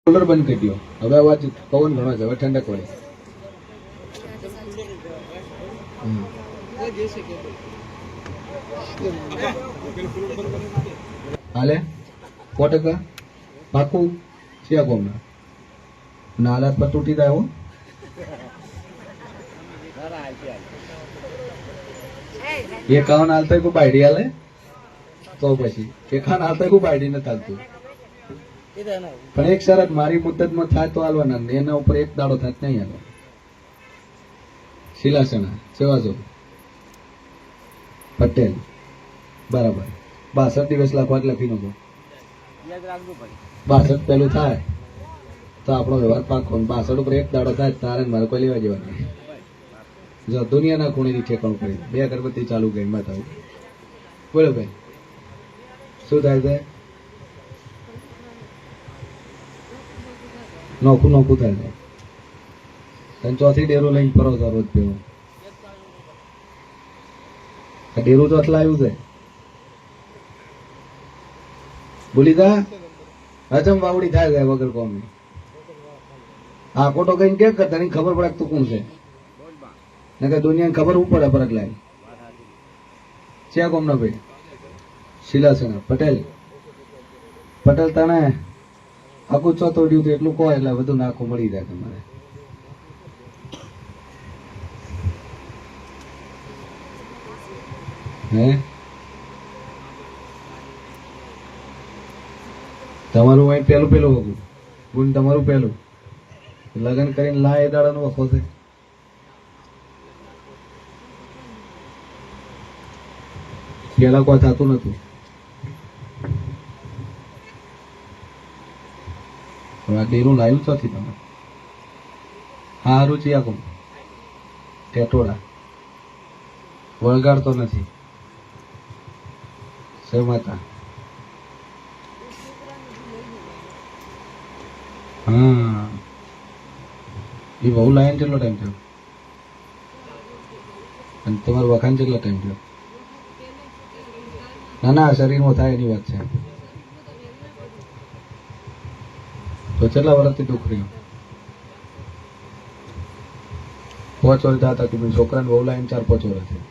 Cooler બંધ કરી દો. હવે અવાજ પવન ઘણો છે. હવે ઠંડક પડે. હાલે 100% પાકું છે કોમના ના હાલત પર તૂટી જાય હો. એ કાન હાલતા કોઈ બાયડી હાલે તો પછી એ કાન હાલતા કોઈ બાયડી નથી હાલતું. પણ એક શરત મારી મુદ્દતમાં થાય તો હાલવાના, એના ઉપર એક દાડો થાય નહીં હાલવા. શિલાસણા સેવાજો પટેલ બરાબર 62 દિવસ લખવા લખી નાખો. 62 પેલું થાય તો આપણો વ્યવહાર પાકો. 62 ઉપર એક દાડો થાય તારે મારે કોઈ લેવા જવાનું. જો દુનિયાના ખૂણેથી ઠેકાણું પડી 2 અગરબત્તી ચાલુ ગઈ બતાવું. બોલો ભાઈ શું થાય છે? નોખું નોખું થાય છે. તમે ચોથી ડેરું લઈને ફરો છો રોજ ભેગો. ડેરું તો અથલાયું છે. ભૂલી જા હજમ વાવડી થાય છે વગર કોમી. આ કોટો કઈ કે તને ખબર પડે તું કોણ છે ને કે દુનિયાને ખબર હું પડે ફરક લાય. ક્યાં કોમનો ભાઈ? શિલાસેના પટેલ. પટેલ તને આખું ચોથોડ્યું હતું એટલું કહો એટલે બધું નાખું મળી જાય તમારે. હે તમારું અહીં પેલું હતું ગુણ તમારું પેલું લગ્ન કરીને લા એ દાડાનો વખો છે. પેલા કોઈ થતું નતું. આ ડેરું લાવ્યું ચોથી તમે હારું છે. આખું ટેટોડા વળગાડતો નથી. સે માતા હા એ બહુ લાઈન કેટલો ટાઈમ થયો અને તમારું વખાણ કેટલો ટાઈમ થયો? ના ના શરીરમાં થાય એની વાત છે. તો કેટલા વર્ષથી દુઃખ રહ્યું? 5 વર્ષ થતા હતું. છોકરાને બહુ લાઈન 4-5 વર્ષથી.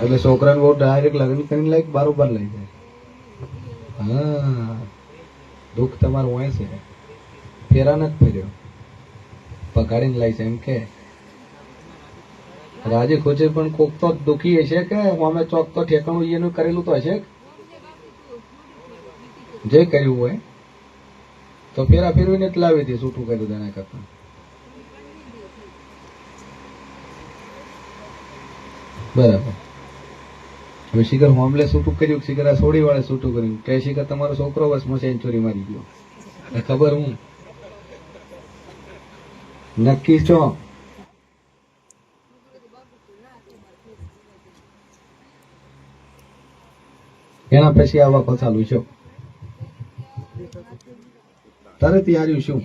એટલે છોકરાને બહુ ડાયરેક્ટ લગ્ન કરીને લાઈક બારોબાર લઈ જાય. હા દુઃખ તમારું હોય છે. ફેરા નથી ફેર્યો પગાડીને લાઈ છે એમ કે રાજી ખોજે. પણ કોક તો દુઃખી હશે કે અમે ચોક તો ઠેકાણું એનું કરેલું તો હશે. જે કર્યું હોય તો ફેરા ફેરવીને જ લાવી દે. છૂટું કર્યું તેના કરતા બરાબર. હવે શિખર હોમલે છૂટું કર્યું, શિખર આ સોડી વાળે છૂટું કર્યું કે શિખર તમારો છોકરો વસમાં સેન્ચુરી મારી ગયો. ખબર હું નક્કી છો? એના પછી આ વખત ચાલુ છો તરત યાર્યું શું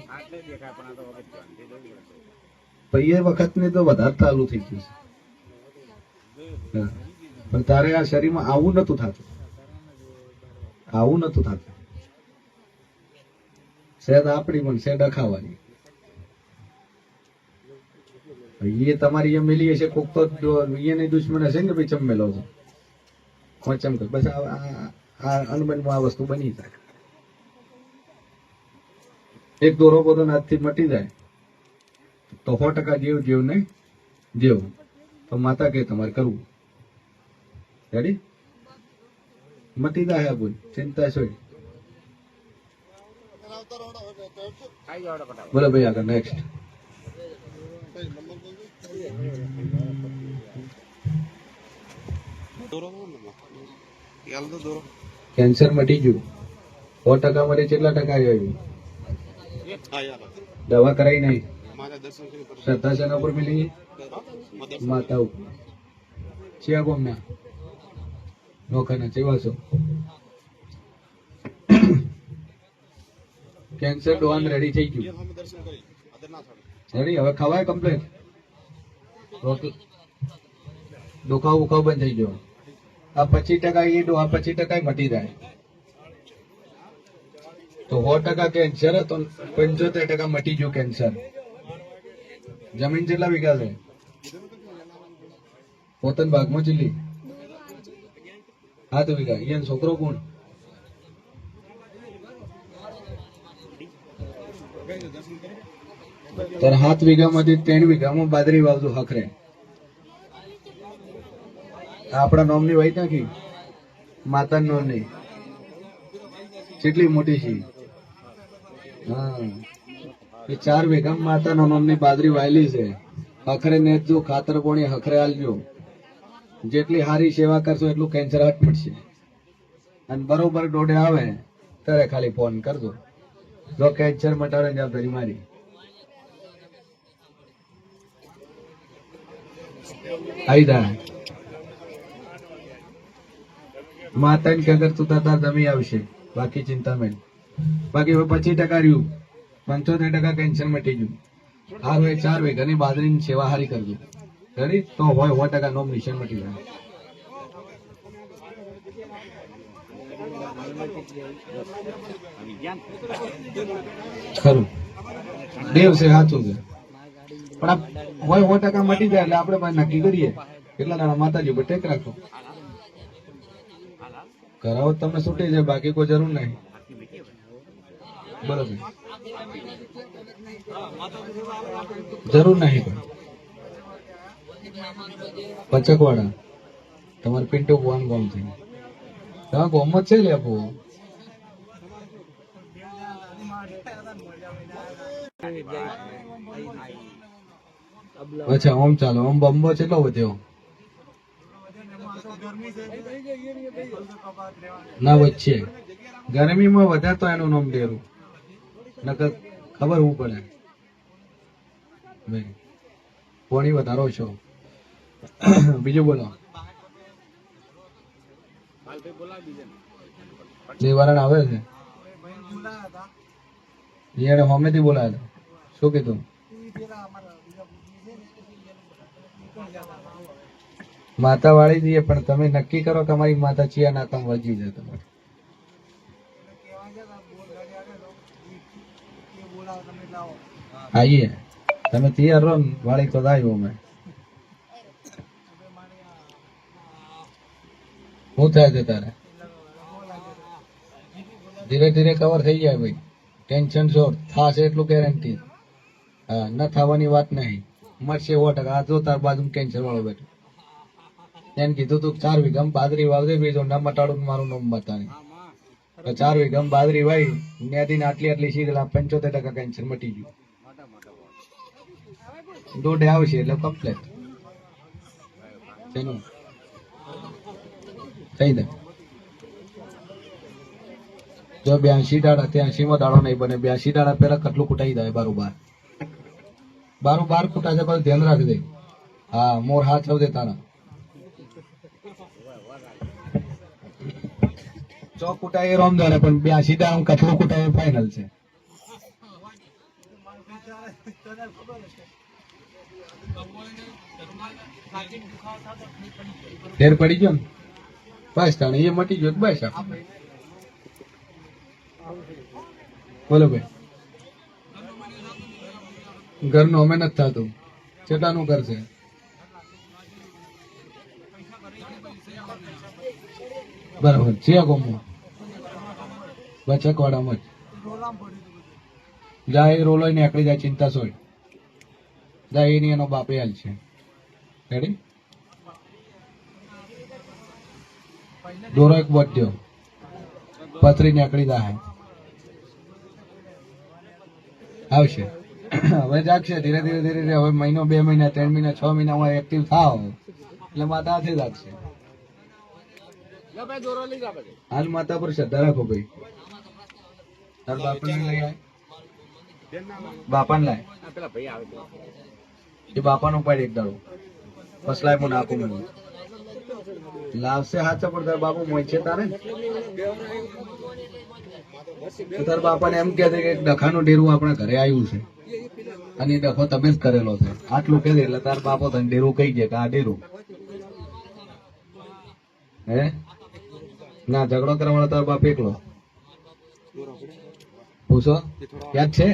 એ વખત ને તો વધારે ચાલુ થઈ ગયું છે. પણ તારે આ શરીરમાં આવું નતું થતું. આવું નતું થતું. શેદ આપણી પણ શેદ અખાવાની. એ તમારી એમ મિલી હશે કોક તો એની દુશ્મન હશે ને ભાઈ ચમેલો છે ચમક. બસ આ અનબનમાં આ વસ્તુ બની જાય. એક દોરો બધો હાથથી મટી જાય તો 100% જેવું નહીં જેવું તો માતા કે તમારે કરવું. રેડી મટી જાય. બોલ ચિંતા શું? બોલો ભાઈ આગળ નેક્સ્ટ. કેન્સર મટી ગયું 100% માંથી કેટલા ટકા આવ્યું? દવા કરાઈ નહીં. શ્રદ્ધા શેના ઉપર મિલી? માતા ઉપર. છે કોમના નોખાના ચેવાસો કેન્સર ડોન રેડી થઈ ગયું. રેડી હવે ખવાય કમ્પ્લીટ. દુખાવ ઉખાવ બંધ થઈ ગયો. આ 25% એ ડો આ 25% મટી જાય. તો 100% કેન્સર તો 75% મટી ગયું કેન્સર. જમીન કેટલા વીઘા છે પોતન ભાગમાં ચીલી 7 વીઘા. અહીંયા છોકરો કોણ? તાર 7 વીઘામાંથી 3 વીઘામાં બાજરી વાવજો હખરે. આપણા નોમની વાઈ નાખી માતા નોમની કેટલી મોટી છે. હા એ 4 વીઘામાં માતાનો નોમની બાજરી વાયેલી છે. હખરે નેજો ખાતર પોણી હખરે આલજો. જેટલી સારી સેવા કરશો એટલું કેન્સર હટ પડશે. અને બરોબર ડોડે આવે ત્યારે ખાલી ફોન કરજો. જો કેન્સર મટાડવાની જવાબદારી મારી. આવી જાય માતાને કે અગર તું તાર જમી આવશે બાકી ચિંતા નહીં. બાકી 25% રહ્યું 75% કેન્સર મટી ગયું. આ હોય 4 વીઘાની બાજરીની સેવા હારી કરજો. રેડી તો હોય 100% નોમ નિશાન મટી જાય. ખરું દેવ છે સાચું છે પણ હોય 100% મટી જાય એટલે આપણે ભાઈ નક્કી કરીએ કેટલા દાડા માતાજી પર ટેક રાખો. કરાવો તમને છૂટી જાય બાકી કોઈ જરૂર નહીં. બરોબર જરૂર નહીં. પચકવાડા તમારે પિન્ટુ ભુવન ગામ છે. તમે ગોમત છે લે આપો અચ્છા ઓમ ચાલો ઓમ બંબો કેટલો વધ્યો ના વચ્ચે ગરમીમાં વધારે તો એનું નામ ડેરું નકર ખબર હું પડે ભાઈ પાણી વધારો છો. બીજું બોલો નિવારણ આવે છે એને હોમેથી બોલાયા હતા. શું કીધું? માતા વાળી દઈએ પણ તમે નક્કી કરો કે અમારી માતા ચિયા નાકામ વજી જાય. તમારે આઈએ તમે તૈયાર રહો વાળી તો આવ્યો અમે શું થાય છે તારે ધીરે ધીરે કવર થઈ જાય ભાઈ. ટેન્શન છોડ થશે એટલું ગેરંટી. હા ન થવાની વાત નહીં મળશે 100%. આ જો તાર બાજુ કેન્સર વાળો બેઠો એને કીધું તું 4 વીઘામાં બાજરી વાવજે બીજો ના મટાડું મારું નામ બતાવે. 4 વીઘામાં બાજરી વાઈ ત્યાંથી આટલી શીખલા 75% કેન્સર મટી ગયું. દોઢે આવશે એટલે કમ્પ્લેટ તેનું થઈ જાય. જો 82 દાડા 83 દાડો નહીં બને 82 દાડા પેલા કેટલું કુટાઈ જાય 12 કુટા છે પણ ધ્યાન રાખજે. હા મોર હાથ આવજે તારા ચો કુટાઈ રોમ દાડે પણ 82 દાડા કેટલું કુટાઈ ફાઇનલ છે. ફેર પડી ગયો ને બસ તાણે એ મટી ગયો બસ. બોલો ભાઈ ઘરનું અમે નથી થતું કેટલાનું ઘર છે? બરાબર છે ગોમમાં બચકવાડામાં જ જાય રોલો નીકળી જાય ચિંતા સોય જાય એની એનો બાપે હાલ છે. રેડી દોરો એક વધ્યો પથરી નીકળી જાય આવશે. હવે જાગશે ધીરે ધીરે હવે મહિનો 2 મહિના 3 મહિના 6 મહિના હું એક્ટિવ થાવ એટલે માતા હાથે જાગશે. હાલ માતા પર શ્રદ્ધા રાખો ભાઈ. તાર બાપાને લઈ આય બાપાને લાય એ બાપાનો ઉપાડ એક દાડો ફસલાય પણ નાખું મને લાવશે હાથે પણ તાર બાપુ મોય છે તારે તાર બાપાને એમ કહે છે કે ડખાનું ડેરું આપણા ઘરે આવ્યું છે અને એ ડખો તમે જ કરેલો છે આટલું કહે એટલે તાર બાપો તને ડેરું કહી દે કે આ ડેરું હે ના ઝઘડો કરવાનો તાર બાપ એકલો પૂછો યાદ છે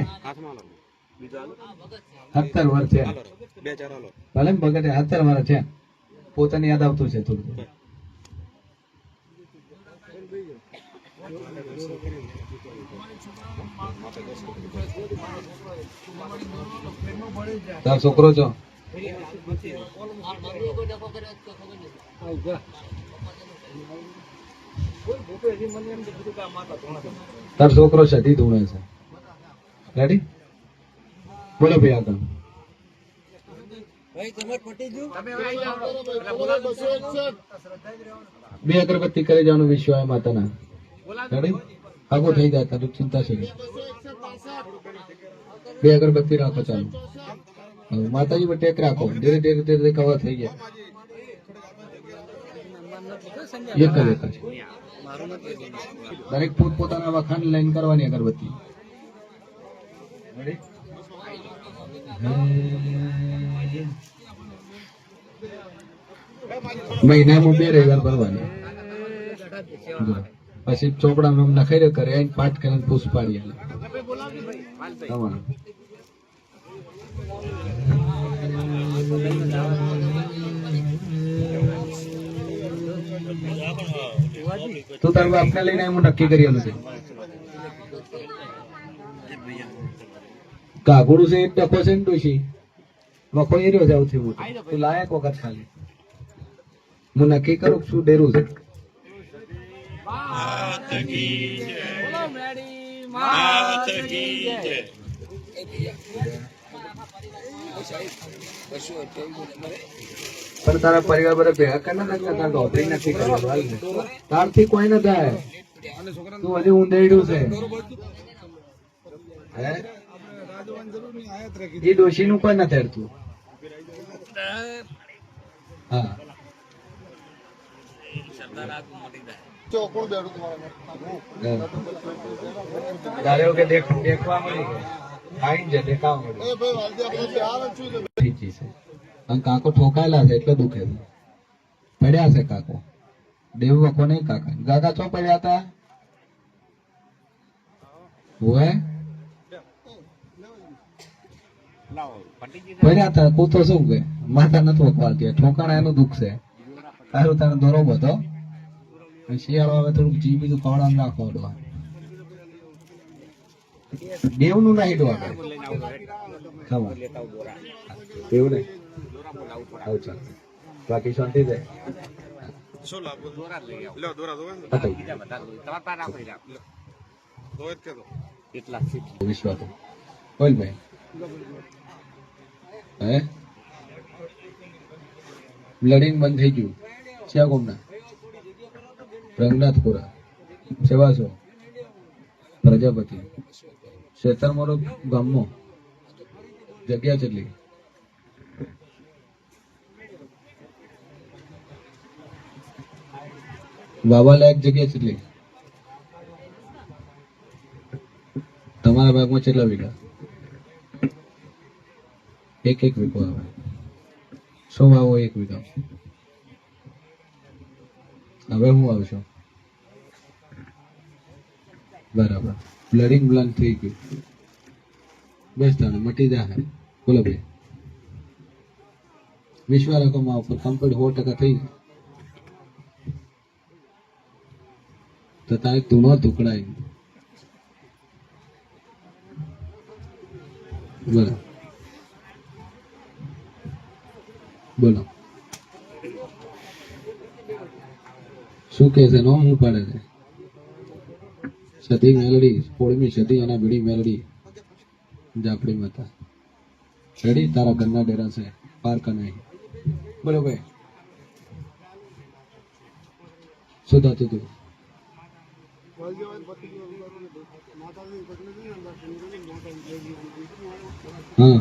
17 વર્ષ છે ભલે ભગત 17 વર્ષ છે પોતાને યાદ આવતું છે થોડું તાર છોકરો છો તાર છોકરો સધી ધૂણે છે રેડી બોલો ભાઈ આગળ બે અગરબત્તી કરી જવાનું વિશ્વ માતાના રેડી આગો થઈ જાય તારું ચિંતા છે બે અગરબત્તી રાખો ચાલુ માતાજી પર ટેક રાખો ધીરે ધીરે ધીરે કવર થઈ ગયા એક જ દરેક પોતપોતાના વખાણ લાઈન કરવાની અગરબત્તી મહિનામાં 2 રવિવાર ભરવાની પછી ચોપડામાં નખાઈ કરે પાઠ કરીને પૂછ પાડી તું તાર બાપને લઈને હું નક્કી કરેલું છે કાગોડું છે ટકો છે ને ડોશી વખો એ રહ્યો સૌથી મોટો તું લાયક વખત ખાલી હું નક્કી કરું શું ડેરું છે પણ તારા પરિવાર બધા ભેગા કરી ઓપરિંગ નથી કર્યું તારથી કોઈ ન થાય તું હજી ઊંધેડું છે એ ડોશી નું કોઈ નથી હેડતું હા દેખવા મળી કાકો ઠોકાયેલા છે એટલે દુખે છે પડ્યા છે કાકો દેવ વખો નહીં કાકા કાકા છો પડ્યા હતા પડ્યા હતા કૂતો શું કે માથા નથી વખવાતી ઠોકાણા એનું દુઃખ છે તારું તારે દોરો બધો શિયાળો હવે થોડુંક જી બીજું ખવડાવ રાખવા દેવ નું નહીં ડો એવું ને બાકી શાંતિ છે વિશ્વાસ બોલ ભાઈ હે બ્લડિંગ બંધ થઈ ગયું ક્યાં કોમના રંગનાથપુરા સેવાસો પ્રજાપતિ શેતરમોરો ગામમાં જગ્યા કેટલી વાવા લાયક જગ્યા કેટલી તમારા ભાગમાં કેટલા વીઘા એક વીઘો આવે શું વાવો એક વીઘા હવે હું આવશો બરાબર બ્લડિંગ બ્લન થઈ ગયું બસ તાને મટી જાય બોલો ભાઈ વિશ્વ રકમમાં ઉપર કમ્પ્લીટ 100% થઈ તો તારે ધૂણો ટુકડાય બોલો બોલો શું કે છે નો હું પાડે છે સતી મેલડી પોળમી સતી અને બીડી મેલડી જાપડી માતા રેડી તારા ઘરના ડેરા છે પાર્ક નહીં બોલો ભાઈ શું થતું તું હા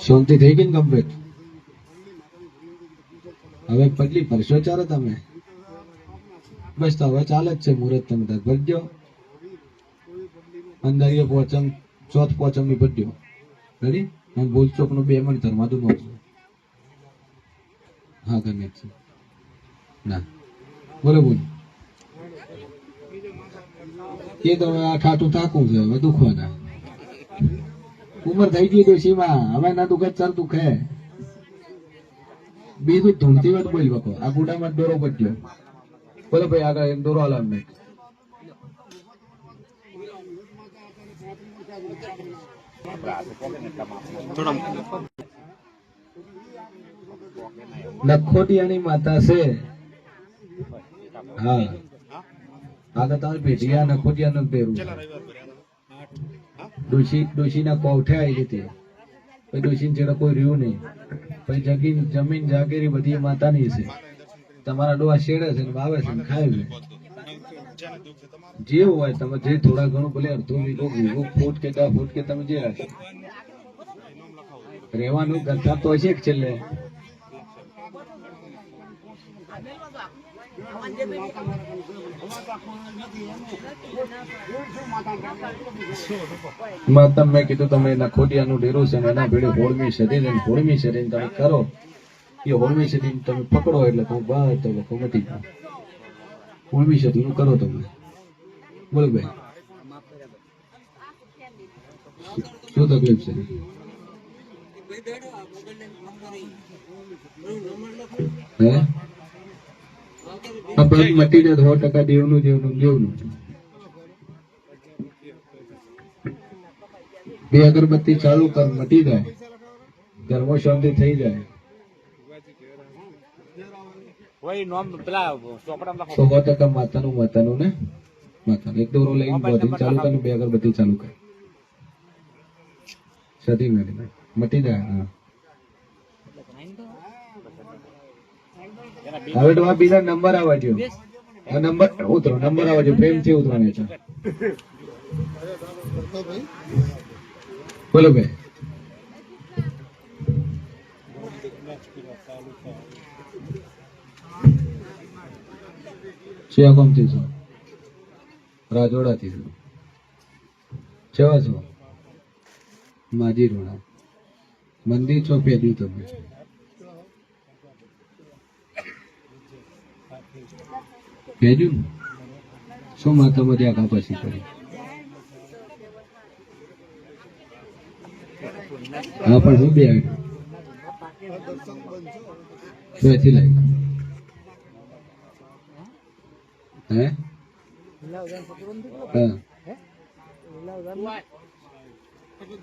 શાંતિ થઈ ગઈ ને કમ્પ્લીટ હવે પટલી પરસો ચાલો તમે બસ તો હવે ચાલે જ છે મુહૂર્ત તમે તાર ભરજો અંદર એ પોચમ ચોથ પોચમ ની ભરજો રેડી હું બોલ ચોક નું 2 મિનિટ ધર્માદુ નો હા ગમે છે ના બોલો બોલ એ તો આ ઠાઠું થાકું છે હવે દુખવાના ઉંમર થઈ ગઈ ડોશીમાં હવે ના દુખે ચાલ દુખે બીજું ધૂણતી વાત બોલ બકો આ ગુડામાં દોરો પડ્યો બોલો ભાઈ આગળ એક દોરો હાલ મેં નખોટિયાની માતા છે હા આગળ તમારી પેઢી નખોટિયા નું પહેરું ડોશી ના કોઠે આવી રીતે પછી ડોશી છેડે કોઈ રહ્યું નહીં પછી જમીન જાગીરી બધી માતાની છે તમારા ડોહા શેડે છે વાવે છે ખાય છે જે હોય તમે જે થોડા ઘણું ભલે અડધું વીઘો ફૂટ કે 10 ફૂટ કે તમે જે રાખો રહેવાનું ગંધા તો હશે છેલ્લે માતા મેં કીધું તમે નખોટિયાનું ડેરું છે ને એના ભેડે હોળમી સદી તમે કરો એ હોળમી સદી તમે પકડો એટલે તમે બહાર તો લોકો મટી જાઓ હોળમી સદી નું કરો તમે બોલો ભાઈ શું તકલીફ છે હે આ પગ મટી જાય 100% દેવનું બે અગરબત્તી ચાલુ કર મટી જાય ઘરમાં શાંતિ થઈ જાય તો 100% માતાનું ને માતાનું એક દોરો લઈને બોધી ચાલુ કર બે અગરબત્તી ચાલુ કર સદી મેળી મટી જાય હવે તો બીજા નંબર આવવા જો નંબર આવવા જો પ્રેમથી ઉતરવાની છે બોલો ભાઈ શિયા કોમથી છો રાજોડાથી છો કેવા છો માજી રોડા મંદિર છો પેદ્યું તમે ભેજું શું માતામાં આગા પછી કરી હા પણ હું બે શોથી લાવી હે હા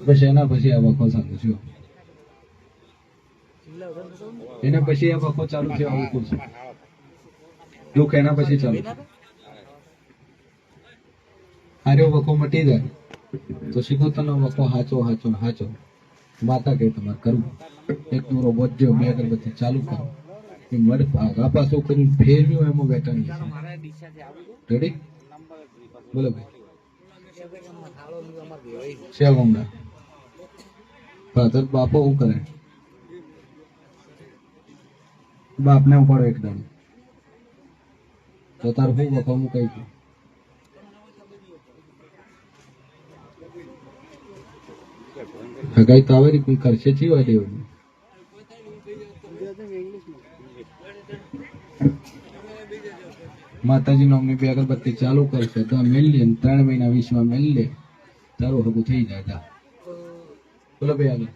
બસ એના પછી આ વખો ચાલુ થયો એના પછી આ વખો ચાલુ થયો આવું પૂછું દુઃખ એના પછી ચાલુ આર્યો વખો મટી જાય તો શીખો તનો વખો હાચો માતા કે તમારે કરવું એક દોરો વધજો બે અગરબત્તી ચાલુ કરો એ મડ આગા પાછો કરીને ફેરવ્યું એમાં બેઠાની રેડી બોલો ભાઈ શેવ ગમડા ફાધર બાપો શું કરે બાપને ઉપાડો એક દાડો તો તારું હું વખો હું કઈ છું હગાઈ તો આવે કોઈ કરશે ચીવા દેવું માતાજી નો અમને બે અગરબત્તી ચાલુ કરશે તો મેળ લે 3 મહિના 20 માં મેળ લે તારું હગું થઈ જાય બોલો ભાઈ આગળ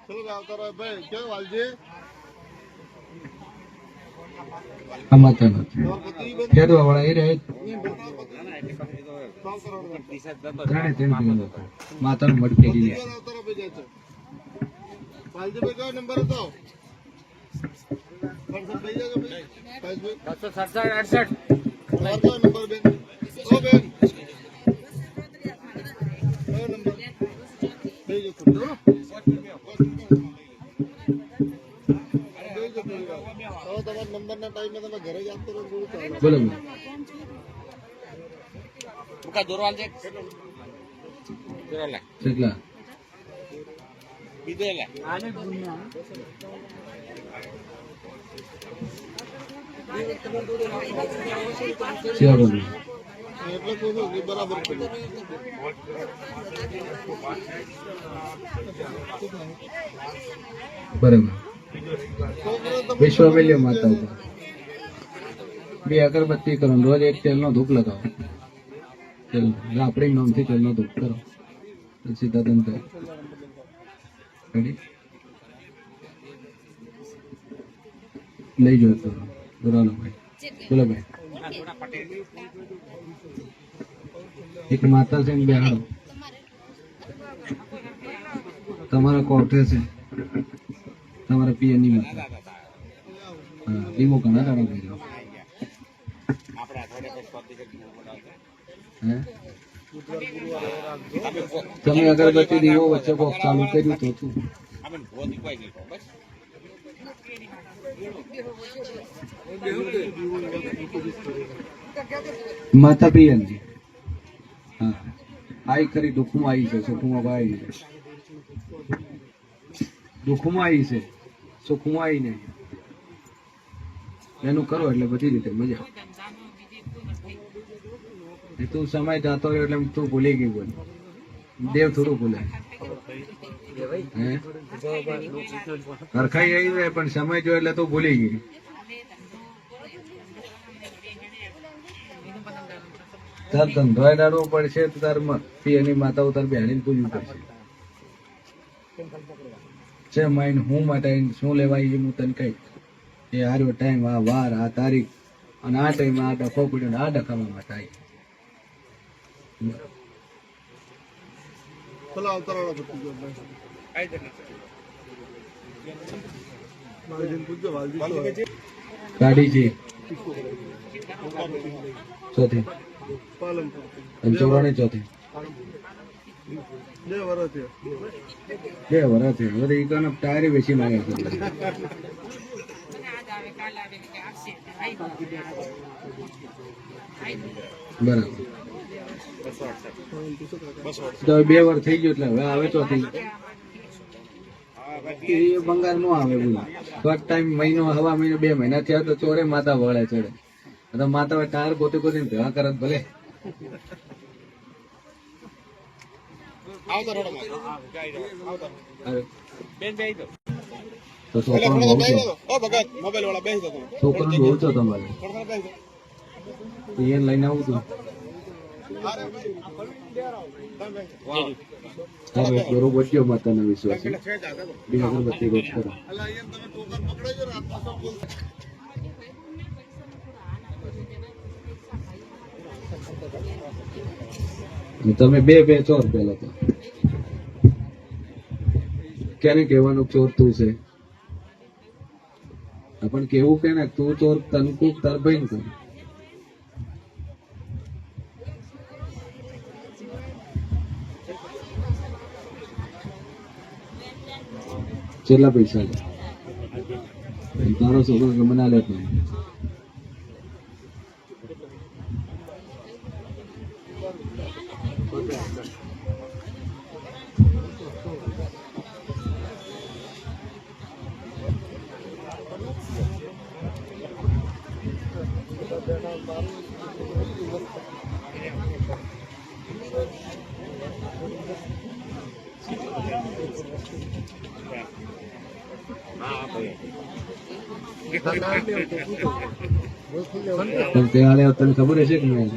ચલો આવતા રહો ભાઈ કેવો વાલજી આ માતા નથી ખેડવા વાળા એ રહે માતાનું મઢ ફેરી લે વાલજીભાઈ કયો નંબર હતો 6768 નંબર બેન ઓ બેન નંબર થઈ ગયો નંબર ના ટાઈમે તમે ઘરે જ આપતો રહો બોલો મુકા દોરવાલ છે દોરવાલ કેટલા બીજો લે આને ગુણ્યા ચાલો એટલે કોનો બરાબર કર્યું બરાબર વિશ્વ વેલ્યુ માતા બે અગરબત્તી કરો ને રોજ એક તેલનો ધૂપ લગાવો. તેલ રાપડી નામથી તેલનો ધૂપ કરો સીધા ધંધો. રેડી લઈ જાઓ તો બોલો ભાઈ, બોલો ભાઈ. એક માતા છે ને બેહાડો તમારા કોઠે છે, તમારા પિયરની માતા. હા દીવો ઘણા દાડો કર્યો. તમે અગરબત્તી દીવો વચ્ચે બોક્સ ચાલુ કર્યું તો શું માતા પિયરની? હા આઈ ખરી દુઃખમાં આવી છે, સુખમાં ભાઈ દુઃખમાં આવી છે, સુખમાં આવી નહીં. એનું કરો એટલે બધી રીતે મજા. તું સમય જાતો રહ્યો એટલે તું ભૂલી ગઈ. બોલ દેવ થોડું ભૂલે. હરખાઈ આવી જાય પણ સમય જો એટલે તું ભૂલી ગઈ. તાર ધંધો ડાળવો પડશે તો તાર પિયરની માતાઓ તાર બેહાડીને પૂજવું પડશે. છે માઇન્ડ હું માટે શું લેવાય એ હું તને કઈ એ હારો ટાઈમ, આ વાર, આ તારીખ અને આ ટાઈમ આ ડખો પડ્યો ને આ ડખામાં માટે આવી. ગાડી છે ચોથી ચોરાણી ચોથી 2 વર્ષ થયા. હવે ઈકોનો ટાયર વેચી માંગે છે. બરાબર તો 2 વર્ષ થઈ ગયું એટલે હવે આવે ચોથી. એ બંગાર નો આવે બોલો. થોડાક ટાઈમ મહિનો હવા મહિનો 2 મહિના થયા તો ચોરે માતા વળે ચડે. તો માતા ટાયર ગોતે ગોતે ભેગા કરત ભલે. તો છોકરાને બહુ છો તમારે એને લઈને આવું છું. બરોબર ગયો માતાનો વિશ્વાસ. બે અગરબત્તી રોજ કરો. તમે બે ચોર પેલા તો ક્યારે કહેવાનું ચોર તું છે પણ કેવું કે ને તું ચોર તનકુક તાર ભાઈ કર. કેટલા પૈસા લે તારો છોકરો કે મના લે નહીં. તને ખબર હશે કે નહીં?